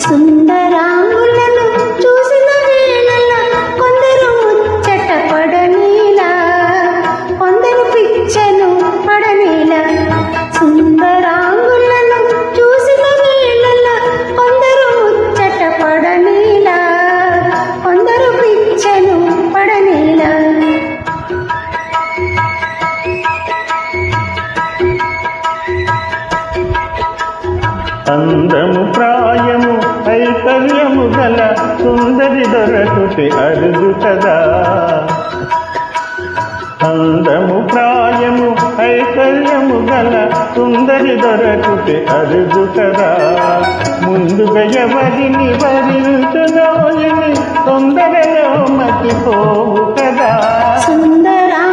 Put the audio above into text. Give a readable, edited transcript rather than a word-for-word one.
సుందరాంగులను చూసిన వేళలా కొందరు ముచ్చట పడనీలా, కొందరు పిచ్చను పడనీలా. సుందరాంగులను చూసిన వేళలా కొందరు ముచ్చట పడనీలా, కొందరు పిచ్చను పడనీలా. అందము ప్రాయము ఐశ్వర్యము గల సుందరి దొరకుతే అరుదు కదా. అందము ప్రాయము ఐశ్వర్యము గల సుందరి దొరకుతే అరుదు కదా. ముందుగా ఎవరిని వరించునోయని తొందరలో మతిపోవు కదా. సుందరా